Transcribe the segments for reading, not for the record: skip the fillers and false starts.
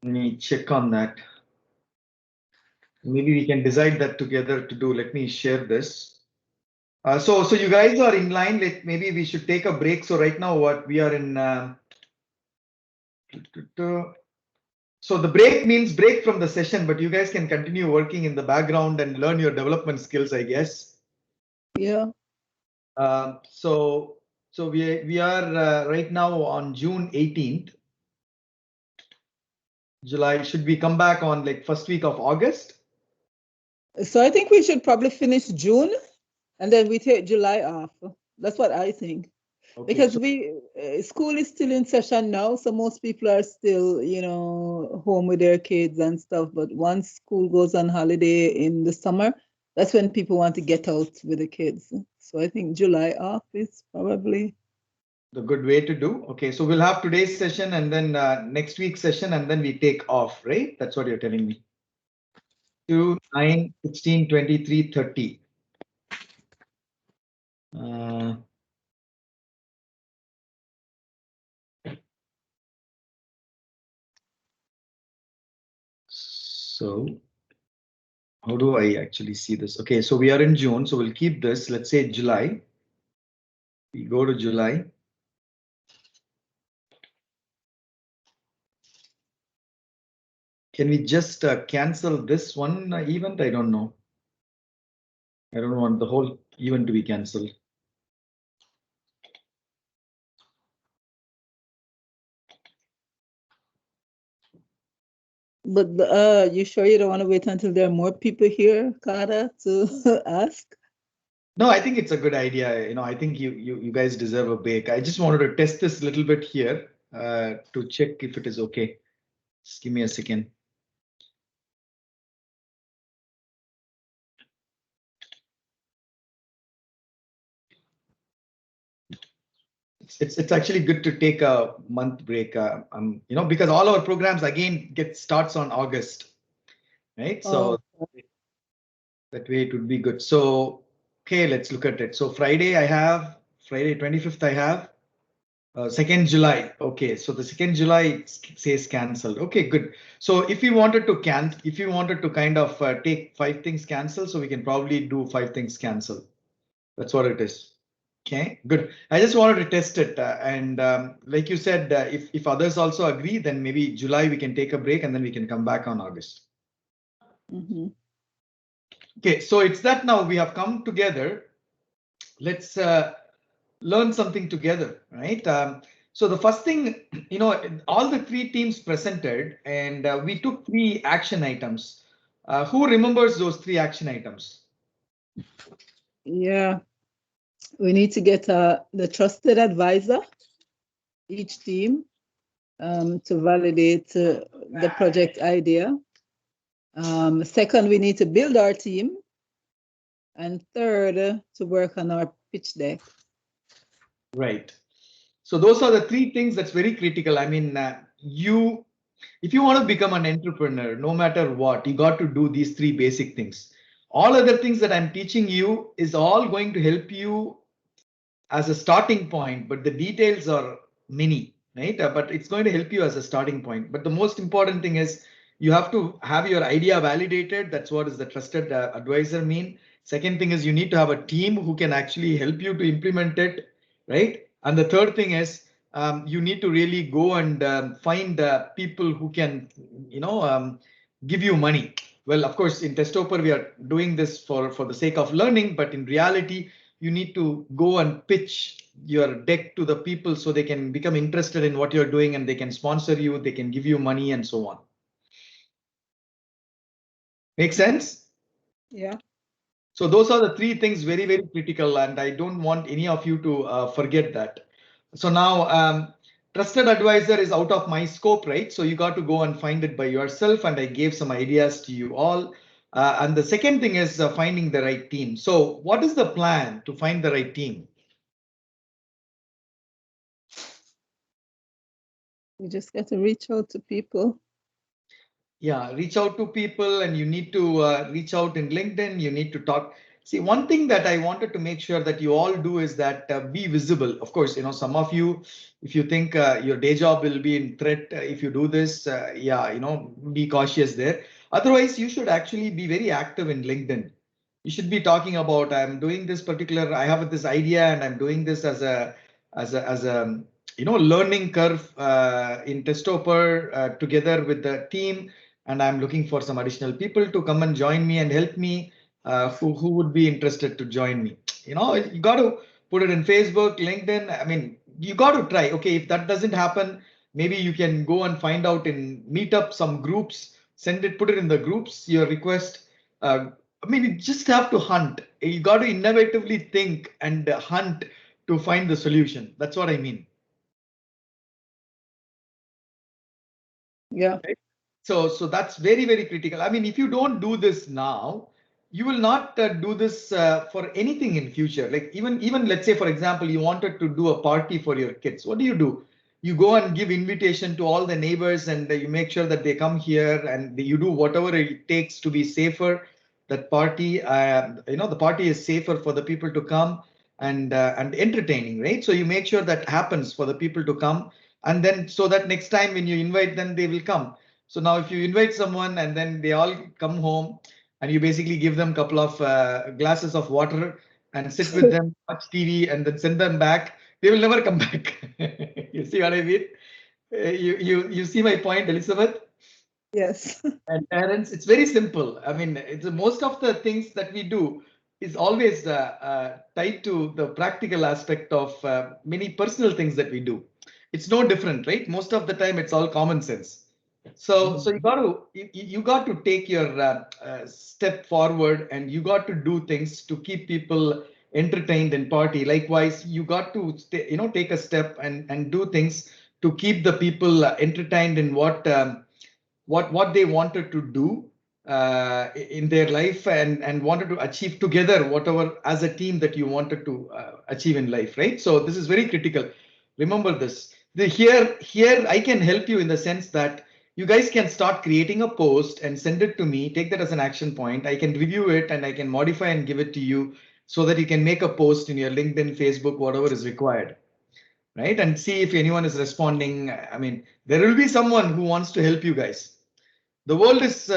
Let me check on that. Maybe we can decide that together to do. Let me share this. So you guys are in line. Maybe we should take a break. So right now, what we are in. So the break means break from the session, but you guys can continue working in the background and learn your development skills, I guess. Yeah. So we are right now on June 18th. July, should we come back on like first week of August? So I think we should probably finish June and then we take July off. That's what I think. Okay, Because so school is still in session now, so most people are still, home with their kids and stuff. But once school goes on holiday in the summer, that's when people want to get out with the kids. So I think July off is probably the good way to do. Okay, so we'll have today's session and then next week's session and then we take off, right? That's what you're telling me. 2, 9, 16, 23, 30. So how do I actually see this? Okay, so we are in June, so we'll keep this. Let's say July. We go to July. Can we just cancel this one event? I don't know. I don't want the whole event to be cancelled. But you sure you don't want to wait until there are more people here, Kara, to ask? No, I think it's a good idea. I think you guys deserve a break. I just wanted to test this a little bit here to check if it is okay. Just give me a second. It's actually good to take a month break. Because all our programs again starts on August, right? So that way it would be good. So okay, let's look at it. So Friday 25th I have 2nd July. Okay, so the 2nd July says cancelled. Okay, good. So if you wanted to kind of take 5 things cancel, so we can probably do 5 things cancel. That's what it is. Okay, good. I just wanted to test it, and like you said, if others also agree, then maybe July we can take a break and then we can come back on August. Okay, so it's that now we have come together. Let's learn something together, right? So the first thing, all the 3 teams presented, and we took 3 action items. Who remembers those 3 action items? Yeah, we need to get the trusted advisor, each team, to validate the project idea. Second, we need to build our team. And third, to work on our pitch deck. Right. So those are the 3 things that's very critical. I mean, if you want to become an entrepreneur, no matter what, you got to do these 3 basic things. All other things that I'm teaching you is all going to help you as a starting point, but the details are many, right? But it's going to help you as a starting point. But the most important thing is you have to have your idea validated. That's what is the trusted advisor mean. Second thing is you need to have a team who can actually help you to implement it, right? And the third thing is you need to really go and find people who can, give you money. Well, of course, in Testoper, we are doing this for the sake of learning, but in reality, you need to go and pitch your deck to the people so they can become interested in what you're doing and they can sponsor you, they can give you money and so on. Make sense? Yeah. So those are the 3 things very, very critical, and I don't want any of you to forget that. So now trusted advisor is out of my scope, right? So you got to go and find it by yourself, and I gave some ideas to you all. And the second thing is finding the right team. So what is the plan to find the right team? You just got to reach out to people. Yeah, reach out to people, and you need to reach out in LinkedIn. You need to talk. See, one thing that I wanted to make sure that you all do is that be visible. Of course, some of you, if you think your day job will be in threat if you do this, yeah, be cautious there. Otherwise, you should actually be very active in LinkedIn. You should be talking about, I'm doing this particular, I have this idea and I'm doing this as a learning curve in Testoper together with the team, and I'm looking for some additional people to come and join me and help me, who would be interested to join me. You got to put it in Facebook, LinkedIn. I mean, you got to try. Okay, if that doesn't happen, maybe you can go and find out in Meetup some groups, put it in the groups, your request. I mean, you just have to hunt. You got to innovatively think and hunt to find the solution. That's what I mean. Yeah. Right? So that's very, very critical. I mean, if you don't do this now, you will not do this for anything in future. Like even let's say, for example, you wanted to do a party for your kids. What do? You go and give invitation to all the neighbors, and you make sure that they come here, and you do whatever it takes to be safer. That party, the party is safer for the people to come, and entertaining, right? So you make sure that happens for the people to come, and then so that next time when you invite them, they will come. So now if you invite someone and then they all come home, and you basically give them a couple of glasses of water and sit with them, watch TV, and then send them back, they will never come back. You see what I mean? You see my point, Elizabeth? Yes. And parents, it's very simple. I mean, most of the things that we do is always tied to the practical aspect of many personal things that we do. It's no different, right? Most of the time, it's all common sense. So you got to take your step forward, and you got to do things to keep people entertained and party. Likewise, you got to take a step and do things to keep the people entertained in what they wanted to do in their life, and wanted to achieve together whatever as a team that you wanted to achieve in life, right? So this is very critical. Remember this. Here I can help you in the sense that you guys can start creating a post and send it to me. Take that as an action point. I can review it and I can modify and give it to you so that you can make a post in your LinkedIn, Facebook, whatever is required, right? And see if anyone is responding. I mean, there will be someone who wants to help you guys. The world is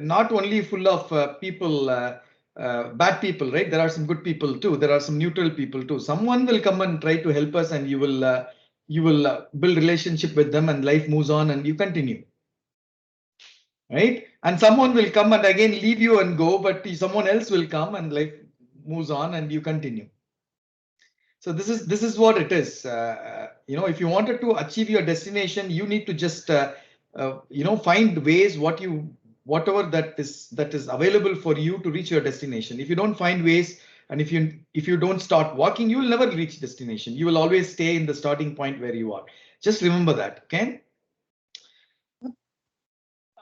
not only full of people, bad people, right? There are some good people too. There are some neutral people too. Someone will come and try to help us, and you will build relationship with them, and life moves on, and you continue, right? And someone will come and again leave you and go, but someone else will come and life moves on, and you continue. So this is what it is. If you wanted to achieve your destination, you need to just find ways whatever that is available for you to reach your destination. If you don't find ways, and if you don't start walking, you will never reach destination. You will always stay in the starting point where you are. Just remember that. Okay.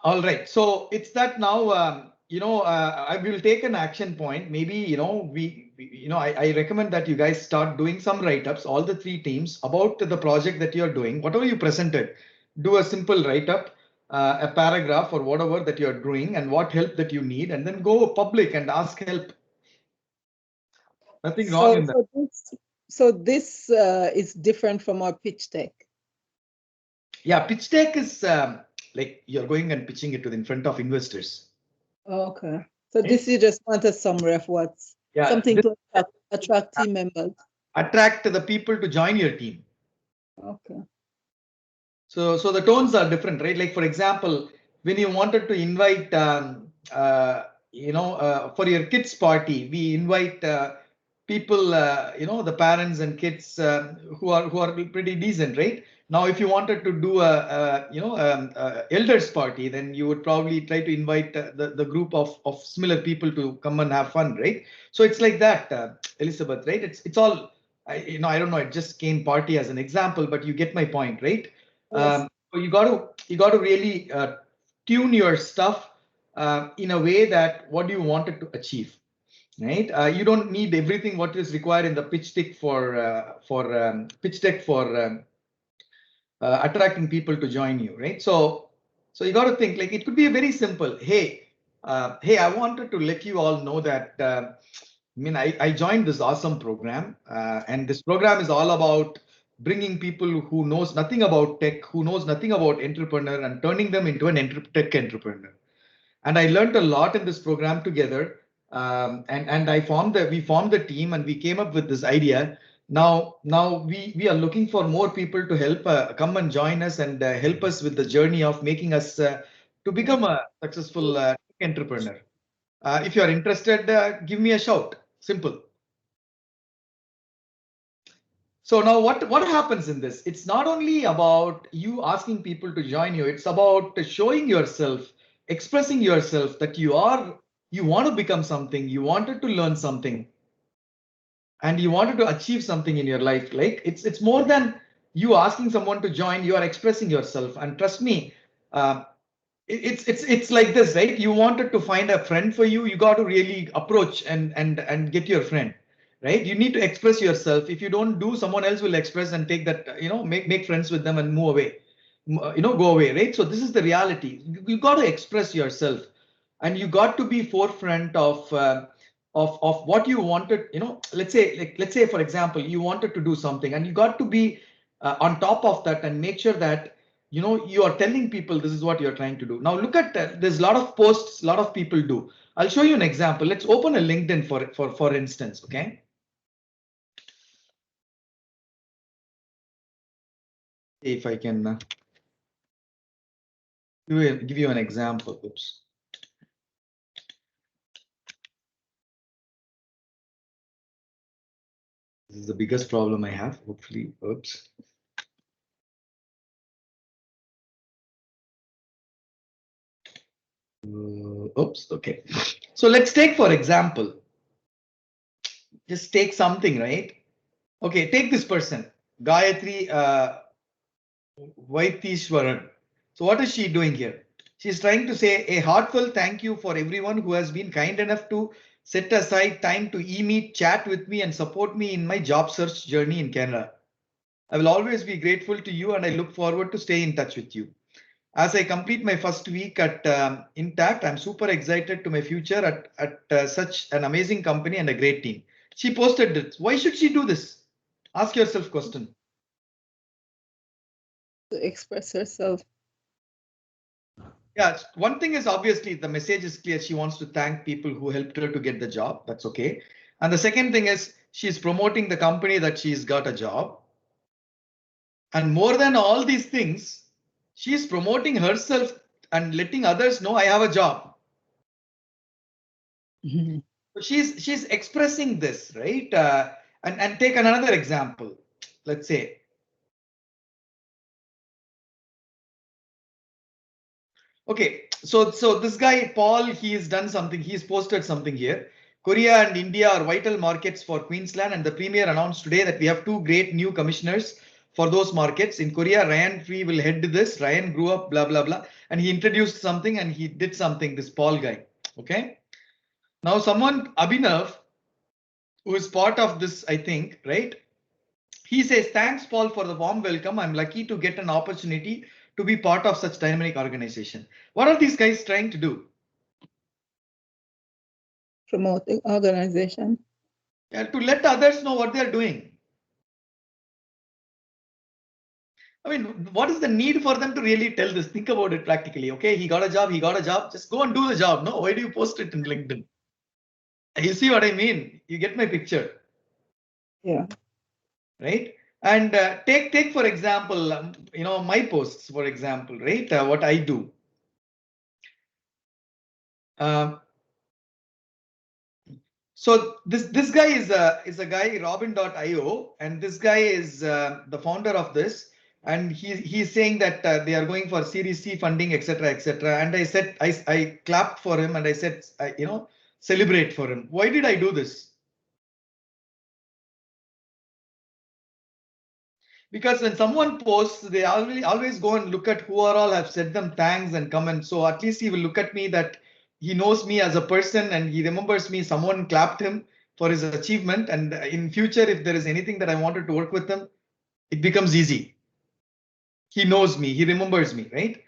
All right. So it's that now. I will take an action point. Maybe I recommend that you guys start doing some write-ups, all the three teams, about the project that you're doing. Whatever you presented, do a simple write-up, a paragraph or whatever that you're doing, and what help that you need, and then go public and ask help. Nothing wrong in that. So this is different from our pitch deck. Yeah, pitch deck is like you're going and pitching it in front of investors. Okay. So this you just want a summary of what's something to attract team members. Attract the people to join your team. Okay. So the tones are different, right? Like for example, when you wanted to invite, for your kids' party, we invite people, the parents and kids who are pretty decent, right? Now, if you wanted to do a elders party, then you would probably try to invite the group of similar people to come and have fun, right? So it's like that, Elizabeth, right? It's all, I don't know. It just came party as an example, but you get my point, right? Yes. So you got to really tune your stuff in a way that what do you want it to achieve, right? You don't need everything what is required in the pitch deck for attracting people to join you, right? So you got to think like it could be a very simple. Hey, Hey, I wanted to let you all know that I joined this awesome program, and this program is all about bringing people who knows nothing about tech, who knows nothing about entrepreneur, and turning them into an tech entrepreneur. And I learned a lot in this program together. And we formed the team, and we came up with this idea. Now we are looking for more people to help come and join us and help us with the journey of making us to become a successful entrepreneur. If you are interested, give me a shout. Simple. So now what happens in this? It's not only about you asking people to join you, it's about showing yourself, expressing yourself that you want to become something, you wanted to learn something, and you wanted to achieve something in your life. Like it's more than you asking someone to join, you are expressing yourself. And trust me, uh, it's like this, right? You wanted to find a friend for you, you got to really approach and get your friend, right? You need to express yourself. If you don't do, someone else will express and take that, make friends with them and move away, go away, right? So this is the reality. You got to express yourself, and you got to be forefront of what you wanted. Let's say for example, you wanted to do something, and you got to be on top of that and make sure that you are telling people this is what you're trying to do. Now look at there's a lot of posts a lot of people do. I'll show you an example. Let's open a LinkedIn for instance. Okay, if I can give you an example. Oops. This is the biggest problem I have. Hopefully, oops. Oops. Okay. So let's take, for example, just take something, right? Okay, take this person, Gayatri Vaitishwaran. So what is she doing here? She's trying to say a heartfelt thank you for everyone who has been kind enough to set aside time to e-meet, chat with me, and support me in my job search journey in Canada. I will always be grateful to you, and I look forward to stay in touch with you. As I complete my first week at Intact, I'm super excited to my future at such an amazing company and a great team. She posted this. Why should she do this? Ask yourself question. To express herself. Yeah, one thing is obviously the message is clear. She wants to thank people who helped her to get the job. That's okay. And the second thing is she's promoting the company that she's got a job. And more than all these things, she's promoting herself and letting others know I have a job. Mm-hmm. So she's expressing this, right? And take another example. Let's say. Okay, so this guy Paul, he's done something. He's posted something here. Korea and India are vital markets for Queensland, and the Premier announced today that we have two great new commissioners for those markets. In Korea, Ryan Free will head to this. Ryan grew up, blah blah blah, and he introduced something and he did something. This Paul guy. Okay. Now someone Abhinav, who is part of this, I think, right? He says, thanks, Paul, for the warm welcome. I'm lucky to get an opportunity to be part of such dynamic organization. What are these guys trying to do? Promote the organization. Yeah, to let others know what they're doing. I mean, what is the need for them to really tell this? Think about it practically. Okay, he got a job, Just go and do the job. No, why do you post it in LinkedIn? You see what I mean? You get my picture. Yeah. Right. And take for example, my posts, for example, right? What I do. So this guy is a guy Robin.io, and this guy is the founder of this, and he's saying that they are going for Series C funding, etc., etc. And I said I clapped for him, and I said celebrate for him. Why did I do this? Because when someone posts, they always go and look at who are all have said them thanks and comment. So at least he will look at me that he knows me as a person and he remembers me. Someone clapped him for his achievement. And in future, if there is anything that I wanted to work with him, it becomes easy. He knows me. He remembers me, right?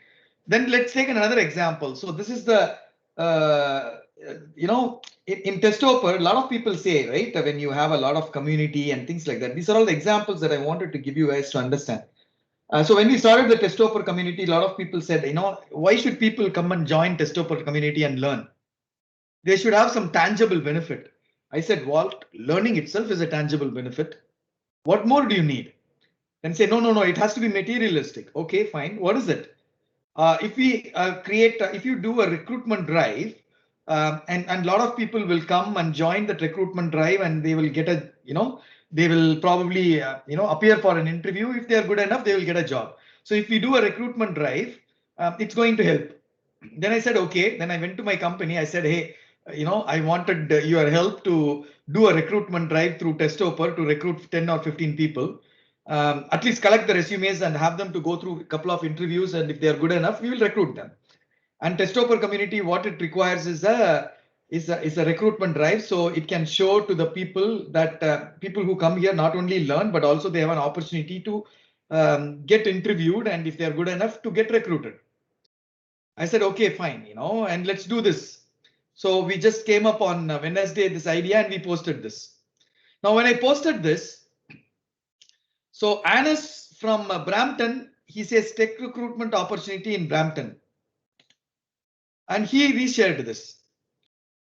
Then let's take another example. So this is the you know, in Testoper, a lot of people say, right, when you have a lot of community and things like that. These are all the examples that I wanted to give you guys to understand. So when we started the Testoper community, a lot of people said, you know, why should people come and join Testoper community and learn? They should have some tangible benefit. I said, Walt, learning itself is a tangible benefit. What more do you need? Then say, no, it has to be materialistic. Okay, fine. What is it? If we if you do a recruitment drive, and a lot of people will come and join that recruitment drive, and they will get a, you know, they will probably, appear for an interview. If they are good enough, they will get a job. So if we do a recruitment drive, it's going to help. Then I said, okay. Then I went to my company. I said, hey, I wanted your help to do a recruitment drive through Testoper to recruit 10 or 15 people. At least collect the resumes and have them to go through a couple of interviews. And if they are good enough, we will recruit them. And Testoper community, what it requires is a recruitment drive. So it can show to the people that people who come here not only learn, but also they have an opportunity to get interviewed. And if they are good enough, to get recruited. I said, okay, fine, and let's do this. So we just came up on Wednesday, this idea, and we posted this. Now, when I posted this, so Anas from Brampton, he says tech recruitment opportunity in Brampton. And he reshared this.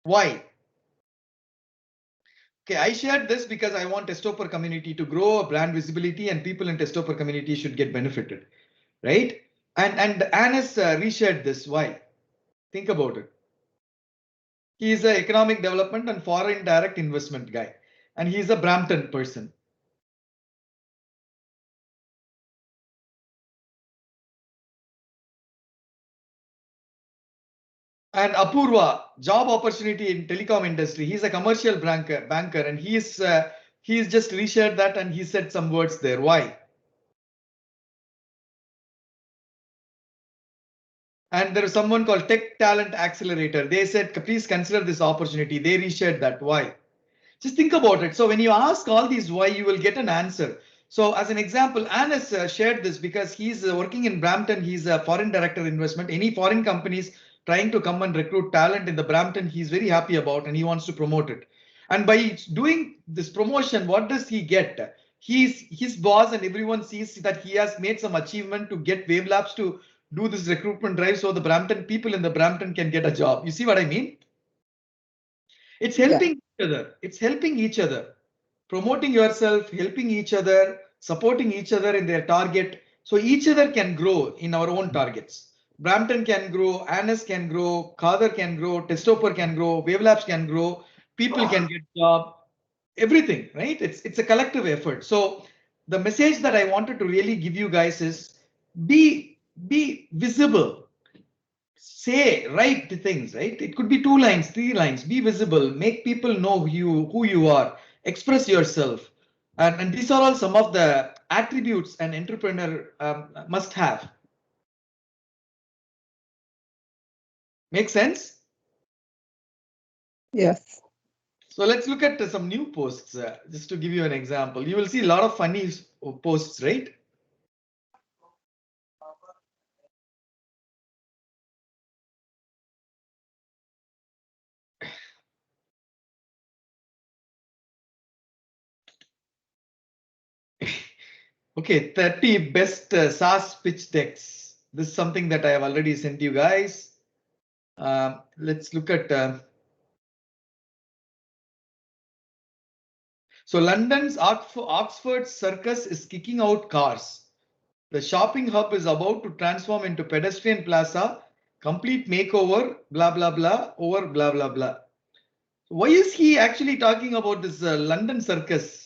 Why? Okay, I shared this because I want Testoper community to grow, brand visibility, and people in Testoper community should get benefited, right? And Anas reshared this. Why? Think about it. He is an economic development and foreign direct investment guy, and he's a Brampton person. And Apurva, job opportunity in telecom industry. He's a commercial banker, and he's just reshared that, and he said some words there. Why? And there is someone called Tech Talent Accelerator. They said, please consider this opportunity. They reshared that. Why? Just think about it. So when you ask all these why, you will get an answer. So as an example, Anas shared this because he's working in Brampton. He's a foreign director investment. Any foreign companies trying to come and recruit talent in the Brampton, he's very happy about, and he wants to promote it. And by doing this promotion, what does he get? His boss and everyone sees that he has made some achievement to get Wave Labs to do this recruitment drive, so the Brampton people in the Brampton can get a job. You see what I mean? It's helping each other. It's helping each other. Promoting yourself, helping each other, supporting each other in their target. So each other can grow in our own targets. Brampton can grow, Anas can grow, Khader can grow, Testoper can grow, Wavelabs can grow, people can get job, everything, right? It's a collective effort. So the message that I wanted to really give you guys is be visible. Say, write the things, right? It could be 2 lines, 3 lines. Be visible, make people know who you are, express yourself. And these are all some of the attributes an entrepreneur must have. Make sense? Yes. So let's look at some new posts, just to give you an example. You will see a lot of funny posts, right? Okay, 30 best SaaS pitch decks. This is something that I have already sent you guys. Let's look at. So London's Oxford Circus is kicking out cars. The shopping hub is about to transform into pedestrian plaza, complete makeover, blah, blah, blah, over blah, blah, blah. Why is he actually talking about this London Circus?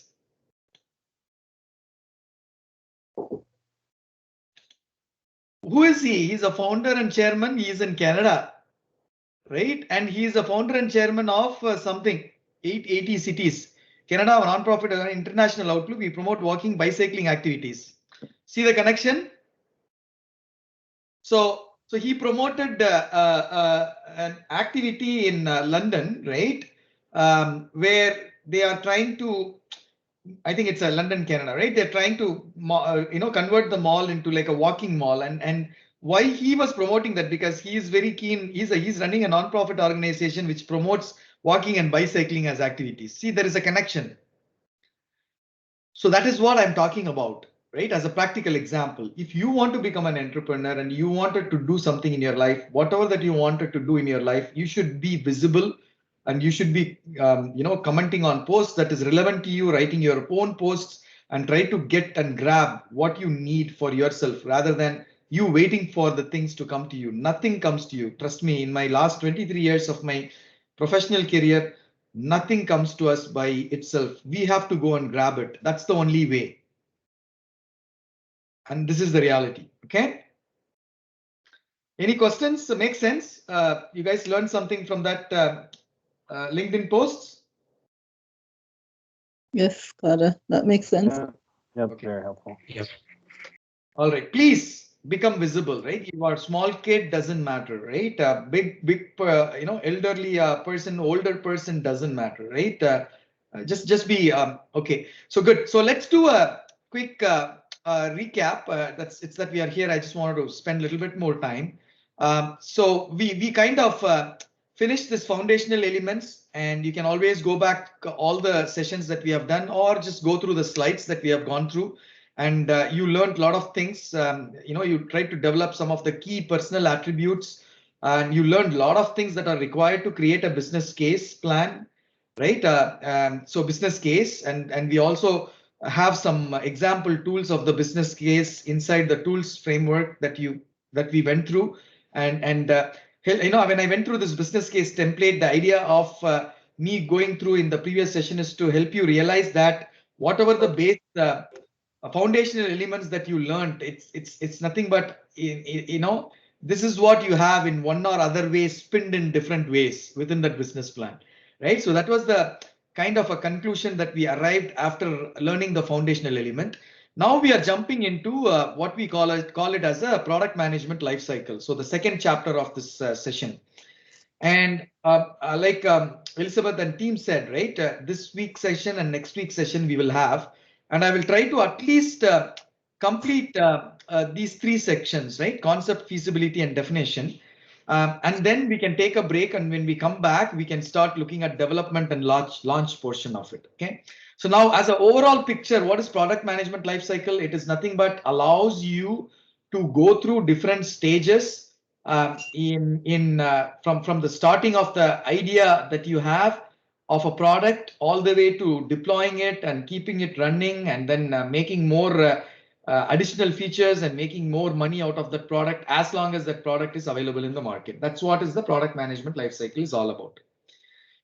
Who is he? He's a founder and chairman. He is in Canada, right? And he is a founder and chairman of something, 880 cities. Canada, a non-profit international outlook. We promote walking, bicycling activities. See the connection? So he promoted an activity in London, right? Where they are trying to, I think it's London, Canada, right? They're trying to, convert the mall into like a walking mall, and why he was promoting that, because he is very keen. He's running a non-profit organization which promotes walking and bicycling as activities. See, there is a connection. So that is what I'm talking about, right? As a practical example, if you want to become an entrepreneur and you wanted to do something in your life, whatever that you wanted to do in your life, you should be visible, and you should be, commenting on posts that is relevant to you, writing your own posts, and try to get and grab what you need for yourself rather than you waiting for the things to come to you. Nothing comes to you. Trust me, in my last 23 years of my professional career, nothing comes to us by itself. We have to go and grab it. That's the only way. And this is the reality. Okay. Any questions? Make sense? You guys learned something from that LinkedIn posts? Yes, Carter, that makes sense. Yep, Okay. very helpful. Yes. All right, please become visible, right? You are a small kid, doesn't matter, right? Big, elderly person, older person, doesn't matter, right? Just be okay. So good. So let's do a quick recap. It's that we are here. I just wanted to spend a little bit more time. So we kind of finished this foundational elements, and you can always go back all the sessions that we have done, or just go through the slides that we have gone through. And you learned a lot of things. You tried to develop some of the key personal attributes, and you learned a lot of things that are required to create a business case plan, right? So business case, and we also have some example tools of the business case inside the tools framework that we went through. And when I went through this business case template, the idea of me going through in the previous session is to help you realize that whatever the base foundational elements that you learned, it's nothing but this is what you have in one or other way spinned in different ways within that business plan, right? So that was the kind of a conclusion that we arrived after learning the foundational element. Now we are jumping into what we call it as a product management life cycle. So the second chapter of this session. And like Elizabeth and team said, right, this week's session and next week's session we will have, and I will try to at least complete these three sections, right? Concept, feasibility, and definition. And then we can take a break, and when we come back, we can start looking at development and launch portion of it. Okay. So now, as an overall picture, what is product management lifecycle? It is nothing but allows you to go through different stages from the starting of the idea that you have of a product all the way to deploying it and keeping it running, and then making more additional features and making more money out of that product as long as that product is available in the market. That's what is the product management lifecycle is all about.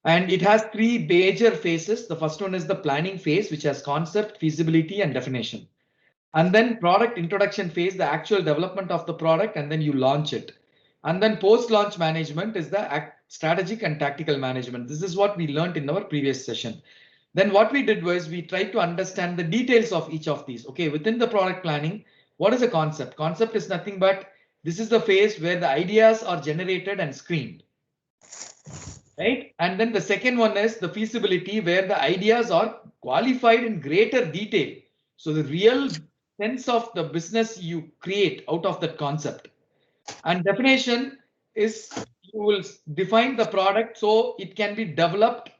And it has three major phases. The first one is the planning phase, which has concept, feasibility, and definition. And then product introduction phase, the actual development of the product, and then you launch it. And then post-launch management is the strategic and tactical management. This is what we learned in our previous session. Then what we did was we tried to understand the details of each of these. Okay, within the product planning, what is a concept? Concept is nothing but this is the phase where the ideas are generated and screened. Right? And then the second one is the feasibility, where the ideas are qualified in greater detail. So the real sense of the business you create out of that concept. And definition is you will define the product so it can be developed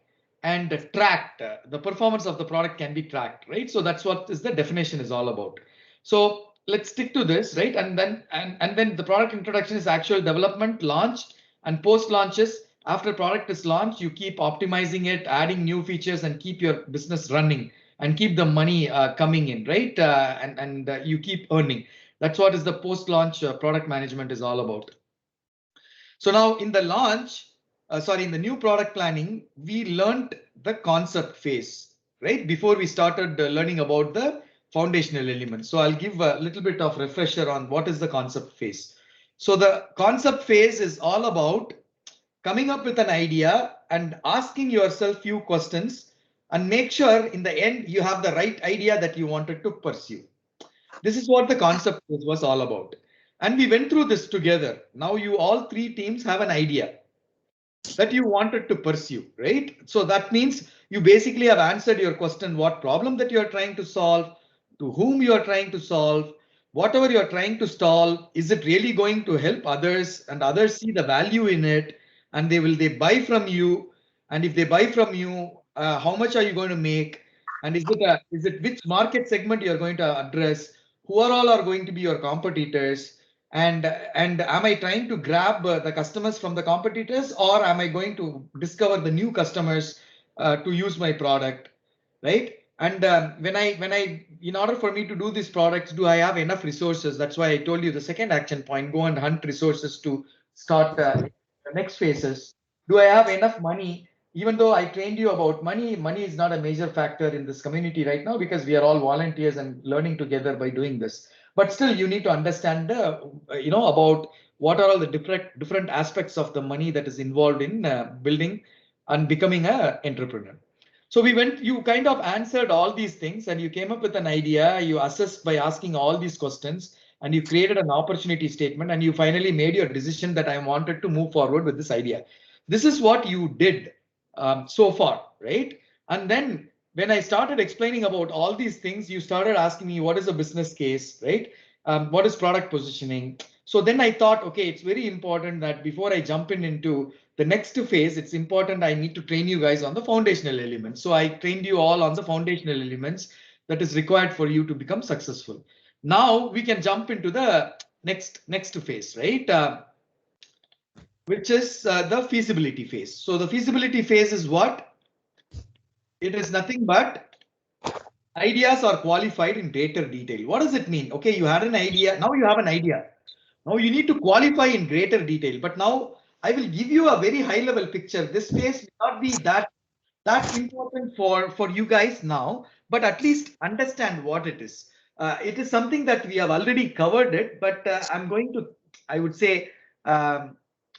and tracked. The performance of the product can be tracked, right? So that's what is the definition is all about. So let's stick to this, right? And then the product introduction is actual development, launched, and post launches. After product is launched, you keep optimizing it, adding new features, and keep your business running and keep the money coming in, right? And you keep earning. That's what is the post-launch product management is all about. So now in the in the new product planning, we learned the concept phase, right? Before we started learning about the foundational elements. So I'll give a little bit of refresher on what is the concept phase. So the concept phase is all about coming up with an idea and asking yourself few questions and make sure in the end you have the right idea that you wanted to pursue. This is what the concept was all about. And we went through this together. Now you all three teams have an idea that you wanted to pursue, right? So that means you basically have answered your question, what problem that you are trying to solve, to whom you are trying to solve, whatever you're trying to stall, is it really going to help others and others see the value in it and they buy from you? And if they buy from you, how much are you going to make? And is it which market segment you're going to address? Who are all are going to be your competitors? And am I trying to grab the customers from the competitors, or am I going to discover the new customers to use my product, right? And in order for me to do these products, do I have enough resources? That's why I told you the second action point: go and hunt resources to start the next phases. Do I have enough money? Even though I trained you about money, money is not a major factor in this community right now because we are all volunteers and learning together by doing this. But still, you need to understand, about what are all the different aspects of the money that is involved in building and becoming an entrepreneur. So you kind of answered all these things and you came up with an idea, you assessed by asking all these questions, and you created an opportunity statement, and you finally made your decision that I wanted to move forward with this idea. This is what you did so far, right? And then when I started explaining about all these things, you started asking me, what is a business case, right? What is product positioning? So then I thought, okay, it's very important that before I jump into the next phase, it's important I need to train you guys on the foundational elements. So I trained you all on the foundational elements that is required for you to become successful. Now we can jump into the next phase, right? Which is the feasibility phase. So the feasibility phase is what? It is nothing but ideas are qualified in greater detail. What does it mean? Okay, you had an idea. Now you have an idea. Now you need to qualify in greater detail. But now I will give you a very high level picture. This phase will not be that important for you guys now, but at least understand what it is. It is something that we have already covered it, but I'm going to, I would say,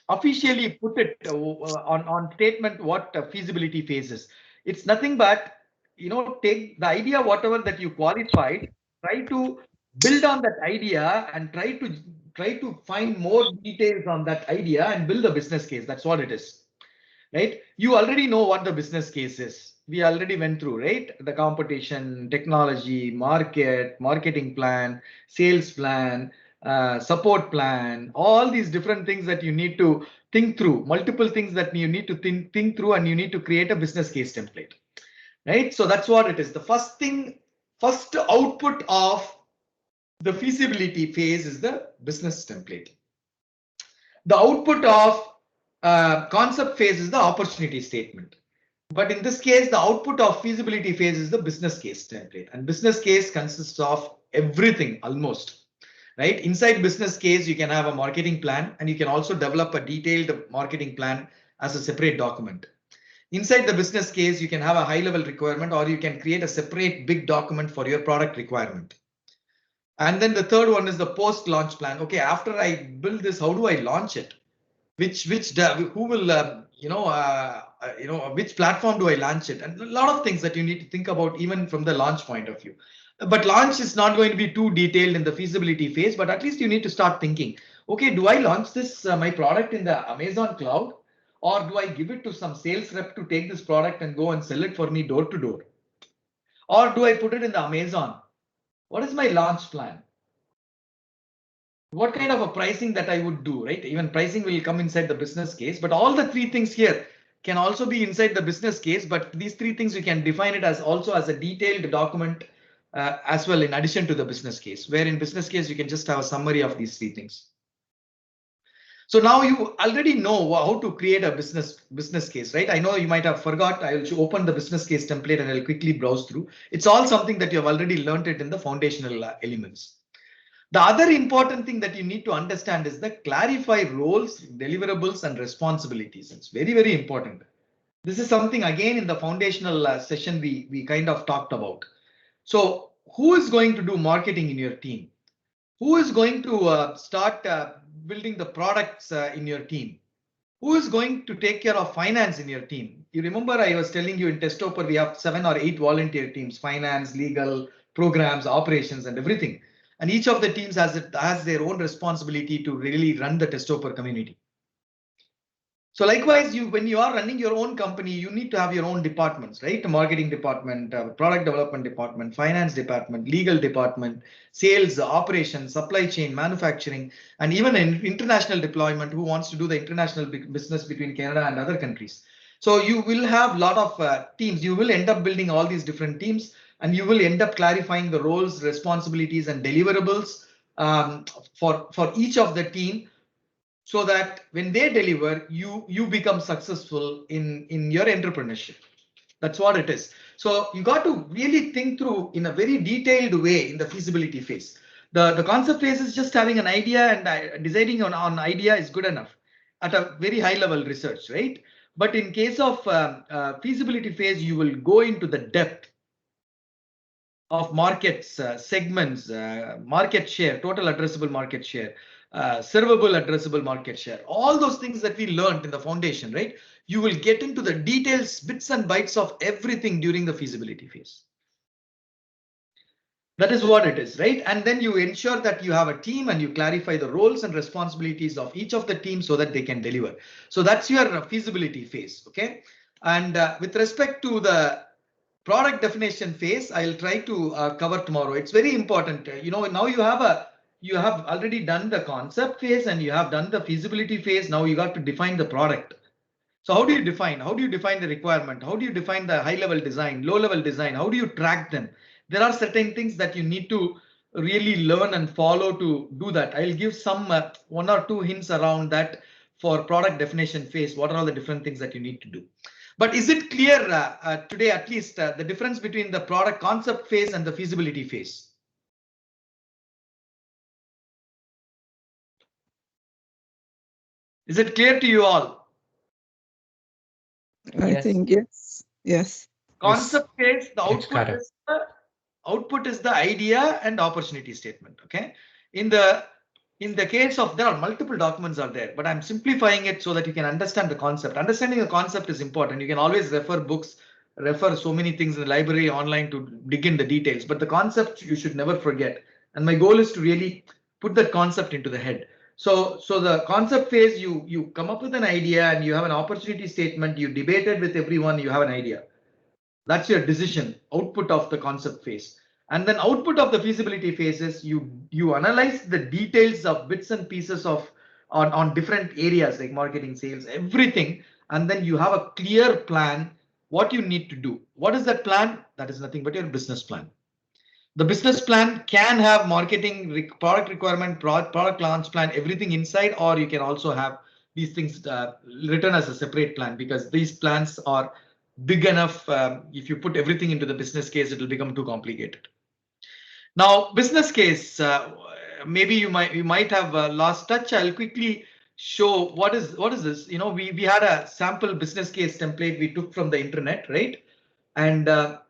officially put it on statement what feasibility phase is. It's nothing but, take the idea, whatever that you qualified, try to build on that idea and try to find more details on that idea and build a business case. That's what it is, right? You already know what the business case is. We already went through, right? The competition, technology, marketing plan, sales plan, support plan, all these different things that you need to think through, multiple things that you need to think through, and you need to create a business case template, right? So that's what it is. The first output of the feasibility phase is the business template. The output of concept phase is the opportunity statement. But in this case, the output of feasibility phase is the business case template. And business case consists of everything almost, right? Inside business case, you can have a marketing plan, and you can also develop a detailed marketing plan as a separate document. Inside the business case, you can have a high level requirement, or you can create a separate big document for your product requirement. And then the third one is the post launch plan. Okay, after I build this, how do I launch it? Who will, which platform do I launch it? And a lot of things that you need to think about even from the launch point of view. But launch is not going to be too detailed in the feasibility phase, but at least you need to start thinking, okay, do I launch this, my product in the Amazon cloud, or do I give it to some sales rep to take this product and go and sell it for me door to door? Or do I put it in the Amazon? What is my launch plan? What kind of a pricing that I would do, right? Even pricing will come inside the business case, but all the three things here can also be inside the business case. But these three things, you can define it as also as a detailed document as well, in addition to the business case, where in business case, you can just have a summary of these three things. So now you already know how to create a business case, right? I know you might have forgot. I will open the business case template and I'll quickly browse through. It's all something that you have already learned it in the foundational elements. The other important thing that you need to understand is the clarify roles, deliverables, and responsibilities. It's very, very important. This is something again in the foundational session we kind of talked about. So who is going to do marketing in your team? Who is going to start building the products in your team? Who is going to take care of finance in your team? You remember I was telling you in Testoper, we have 7 or 8 volunteer teams: finance, legal, programs, operations, and everything. And each of the teams has their own responsibility to really run the Testoper community. So likewise, when you are running your own company, you need to have your own departments, right? The marketing department, product development department, finance department, legal department, sales, operations, supply chain, manufacturing, and even an international deployment who wants to do the international business between Canada and other countries. So you will have a lot of teams. You will end up building all these different teams, and you will end up clarifying the roles, responsibilities, and deliverables for each of the team, so that when they deliver, you become successful in your entrepreneurship. That's what it is. So you got to really think through in a very detailed way in the feasibility phase. The concept phase is just having an idea, and deciding on idea is good enough at a very high level research, right? But in case of feasibility phase, you will go into the depth of markets, segments, market share, total addressable market share, servable addressable market share, all those things that we learned in the foundation, right? You will get into the details, bits and bytes of everything during the feasibility phase. That is what it is, right? And then you ensure that you have a team and you clarify the roles and responsibilities of each of the teams so that they can deliver. So that's your feasibility phase, okay? And with respect to the product definition phase, I'll try to cover tomorrow. It's very important. Now you have already done the concept phase and you have done the feasibility phase. Now you got to define the product. So how do you define? How do you define the requirement? How do you define the high level design, low level design? How do you track them? There are certain things that you need to really learn and follow to do that. I'll give some 1 or 2 hints around that for product definition phase. What are all the different things that you need to do? But is it clear today, at least, the difference between the product concept phase and the feasibility phase? Is it clear to you all? I think yes. Yes. Concept phase, the output is the idea and opportunity statement. Okay. In the case of, there are multiple documents are there, but I'm simplifying it so that you can understand the concept. Understanding the concept is important. You can always refer books, refer so many things in the library online to dig in the details, but the concept you should never forget. And my goal is to really put that concept into the head. So the concept phase, you come up with an idea and you have an opportunity statement, you debate it with everyone, you have an idea. That's your decision, output of the concept phase. And then output of the feasibility phases, you analyze the details of bits and pieces of on different areas like marketing, sales, everything. And then you have a clear plan, what you need to do. What is that plan? That is nothing but your business plan. The business plan can have marketing, product requirement, product launch plan, everything inside, or you can also have these things written as a separate plan, because these plans are big enough. If you put everything into the business case, it will become too complicated. Now, business case, maybe you might have lost touch. I'll quickly show what is this. We had a sample business case template we took from the internet, right? And let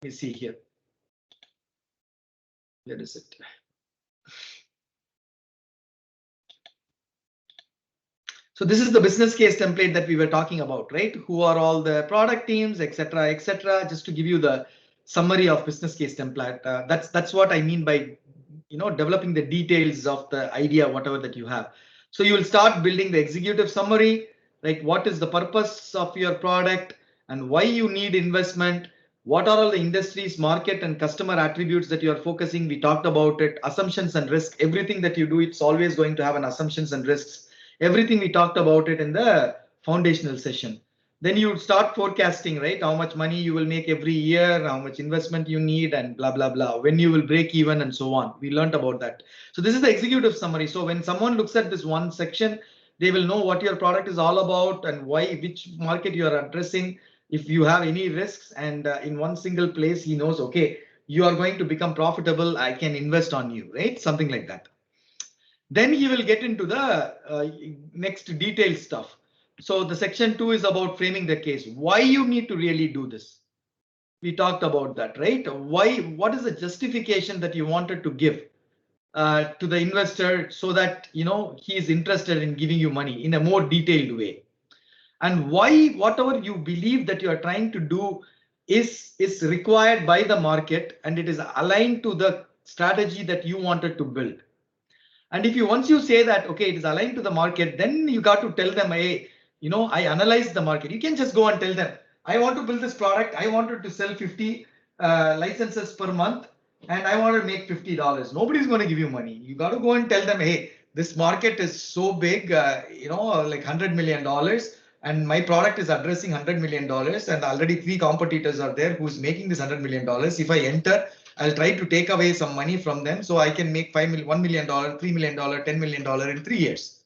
me see here. Where is it? So this is the business case template that we were talking about, right? Who are all the product teams, etc., etc. Just to give you the summary of business case template. That's what I mean by, developing the details of the idea, whatever that you have. So you will start building the executive summary, like what is the purpose of your product and why you need investment. What are all the industries, market, and customer attributes that you are focusing? We talked about it. Assumptions and risk. Everything that you do, it's always going to have an assumptions and risks. Everything we talked about it in the foundational session. Then you start forecasting, right? How much money you will make every year, how much investment you need, and blah, blah, blah, when you will break even and so on. We learned about that. So this is the executive summary. So when someone looks at this one section, they will know what your product is all about and why, which market you are addressing. If you have any risks, and in one single place, he knows, okay, you are going to become profitable, I can invest on you, right? Something like that. Then he will get into the next detailed stuff. So the section 2 is about framing the case. Why you need to really do this? We talked about that, right? Why? What is the justification that you wanted to give to the investor so that he is interested in giving you money in a more detailed way? And why whatever you believe that you are trying to do is required by the market and it is aligned to the strategy that you wanted to build. And if once you say that, okay, it is aligned to the market, then you got to tell them, hey, I analyze the market. You can just go and tell them, I want to build this product. I wanted to sell 50 licenses per month, and I want to make $50. Nobody's going to give you money. You got to go and tell them, hey, this market is so big, like $100 million, and my product is addressing $100 million, and already 3 competitors are there who's making this $100 million. If I enter, I'll try to take away some money from them so I can make $1 million, $3 million, $10 million in 3 years.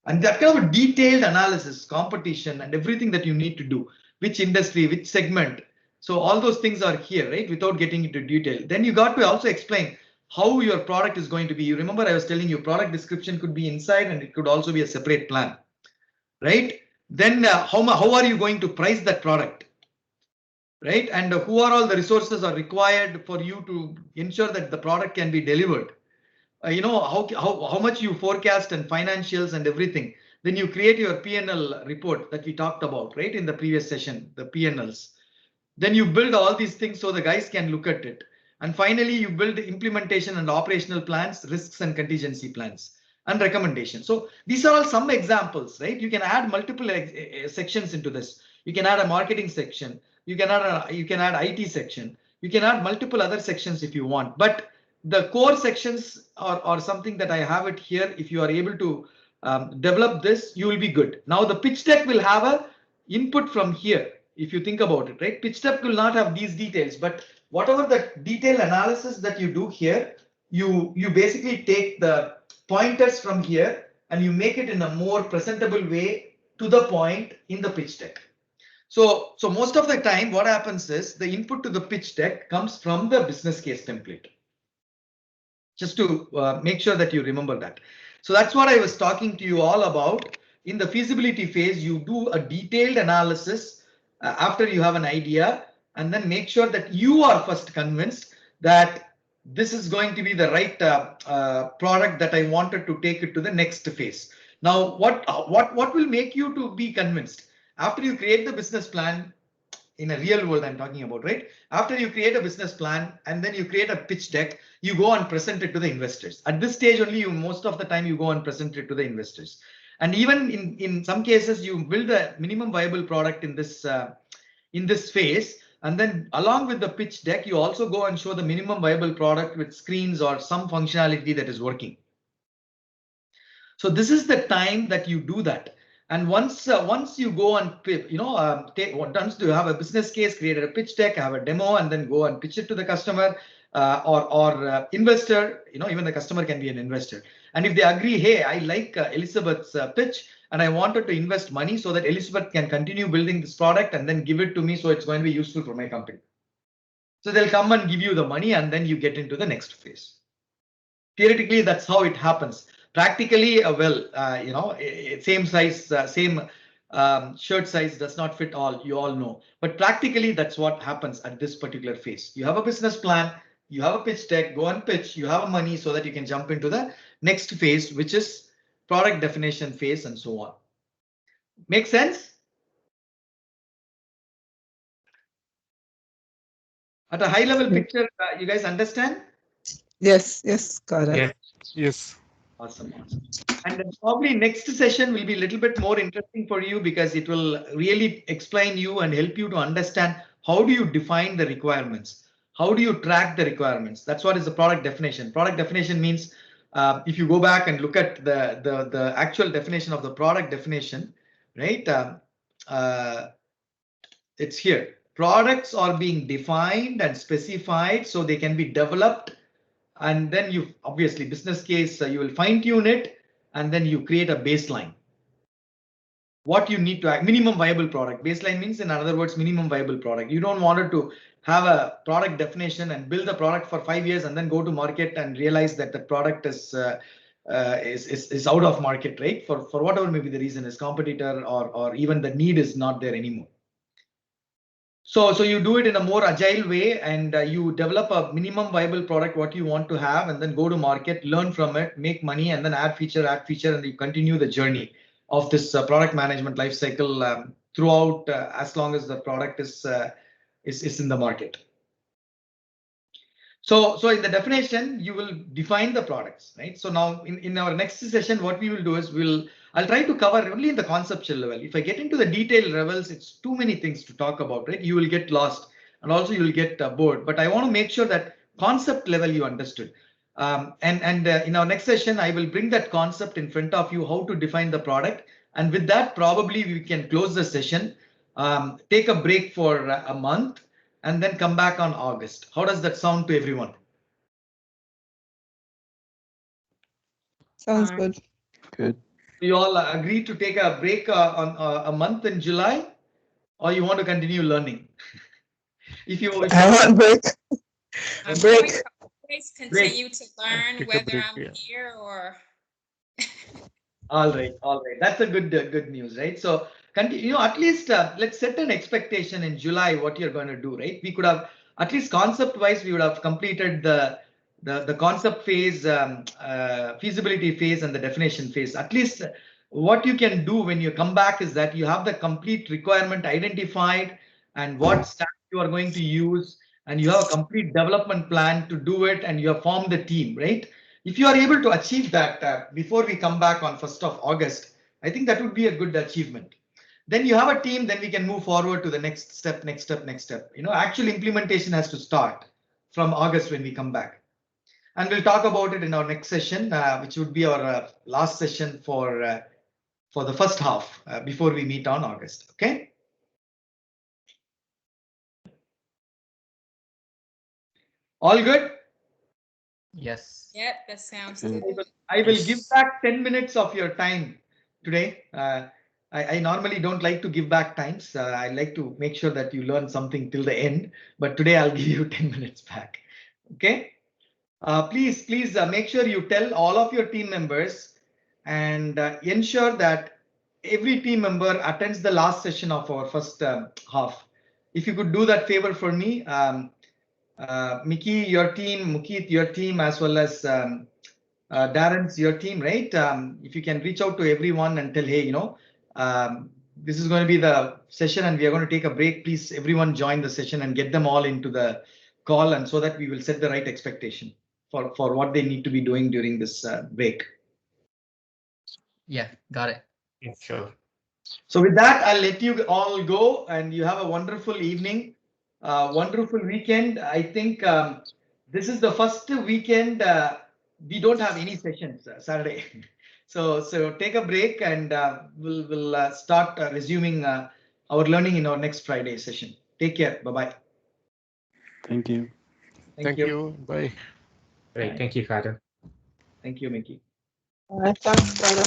And that kind of a detailed analysis, competition, and everything that you need to do, which industry, which segment. So all those things are here, right? Without getting into detail. Then you got to also explain how your product is going to be. You remember I was telling you product description could be inside and it could also be a separate plan, right? Then how are you going to price that product, right? And who are all the resources are required for you to ensure that the product can be delivered? How much you forecast and financials and everything. Then you create your P&L report that we talked about, right, in the previous session, the P&Ls. Then you build all these things so the guys can look at it. And finally, you build implementation and operational plans, risks and contingency plans, and recommendations. So these are all some examples, right? You can add multiple sections into this. You can add a marketing section. You can add IT section. You can add multiple other sections if you want. But the core sections are something that I have it here. If you are able to develop this, you will be good. Now the pitch deck will have a input from here. If you think about it, right? Pitch deck will not have these details, but whatever the detailed analysis that you do here, you basically take the pointers from here and you make it in a more presentable way to the point in the pitch deck. So most of the time, what happens is the input to the pitch deck comes from the business case template. Just to make sure that you remember that. So that's what I was talking to you all about. In the feasibility phase, you do a detailed analysis after you have an idea, and then make sure that you are first convinced that this is going to be the right product that I wanted to take it to the next phase. Now, what will make you to be convinced? After you create the business plan, in a real world I'm talking about, right? After you create a business plan and then you create a pitch deck, you go and present it to the investors. At this stage only, most of the time you go and present it to the investors. And even in some cases, you build a minimum viable product in this phase. And then along with the pitch deck, you also go and show the minimum viable product with screens or some functionality that is working. So this is the time that you do that. And once you go and once you have a business case, create a pitch deck, have a demo, and then go and pitch it to the customer or investor. Even the customer can be an investor. And if they agree, hey, I like Elizabeth's pitch, and I wanted to invest money so that Elizabeth can continue building this product and then give it to me, so it's going to be useful for my company. So they'll come and give you the money, and then you get into the next phase. Theoretically, that's how it happens. Practically, same size, same shirt size does not fit all, you all know. But practically, that's what happens at this particular phase. You have a business plan, you have a pitch deck, go and pitch, you have money so that you can jump into the next phase, which is product definition phase and so on. Make sense? At a high level picture, you guys understand? Yes, got it. Yes. Awesome. And then probably next session will be a little bit more interesting for you because it will really explain you and help you to understand how do you define the requirements? How do you track the requirements? That's what is the product definition. Product definition means if you go back and look at the actual definition of the product definition, right? It's here. Products are being defined and specified so they can be developed. And then you obviously business case, you will fine tune it, and then you create a baseline. What you need to act, minimum viable product. Baseline means, in other words, minimum viable product. You don't want it to have a product definition and build the product for 5 years and then go to market and realize that the product is out of market, right? For whatever may be the reason, is competitor or even the need is not there anymore. So you do it in a more agile way, and you develop a minimum viable product, what you want to have, and then go to market, learn from it, make money, and then add feature, and you continue the journey of this product management lifecycle throughout as long as the product is in the market. So in the definition, you will define the products, right? So now in our next session, what we will do is I'll try to cover only in the conceptual level. If I get into the detailed levels, it's too many things to talk about, right? You will get lost and also you will get bored. But I want to make sure that concept level you understood. In our next session, I will bring that concept in front of you, how to define the product. And with that, probably we can close the session, take a break for a month, and then come back on August. How does that sound to everyone? Sounds good. Good. You all agree to take a break on a month in July, or you want to continue learning? if you I want break. I'm Break. going to always continue to learn Take a whether break, I'm yeah. here or. all right. That's a good news, right? So continue. At least let's set an expectation in July what you're going to do, right? We could have at least concept-wise we would have completed the concept phase, feasibility phase, and the definition phase. At least what you can do when you come back is that you have the complete requirement identified and what stack you are going to use, and you have a complete development plan to do it, and you have formed the team, right? If you are able to achieve that before we come back on 1st of August, I think that would be a good achievement. Then you have a team, then we can move forward to the next step. Actual implementation has to start from August when we come back. And we'll talk about it in our next session, which would be our last session for the first half before we meet on August. Okay. All good? Yes. Yep, that sounds Okay. good. I will give back 10 minutes of your time today. I normally don't like to give back times. I like to make sure that you learn something till the end, but today I'll give you 10 minutes back. Okay. Please make sure you tell all of your team members and ensure that every team member attends the last session of our first half. If you could do that favor for me, Mickey, your team, Mukit, your team, as well as Darren's, your team, right? If you can reach out to everyone and tell, hey, this is going to be the session and we are going to take a break. Please, everyone join the session and get them all into the call, and so that we will set the right expectation for what they need to be doing during this break. Yeah, got it. Yeah, sure. So with that, I'll let you all go, and you have a wonderful evening, wonderful weekend. I think this is the first weekend we don't have any sessions Saturday. So take a break, and we'll start resuming our learning in our next Friday session. Take care. Bye-bye. Thank you. Thank you. Bye. Great. Thank you, Father. Thank you, Mickey. Thanks, brother.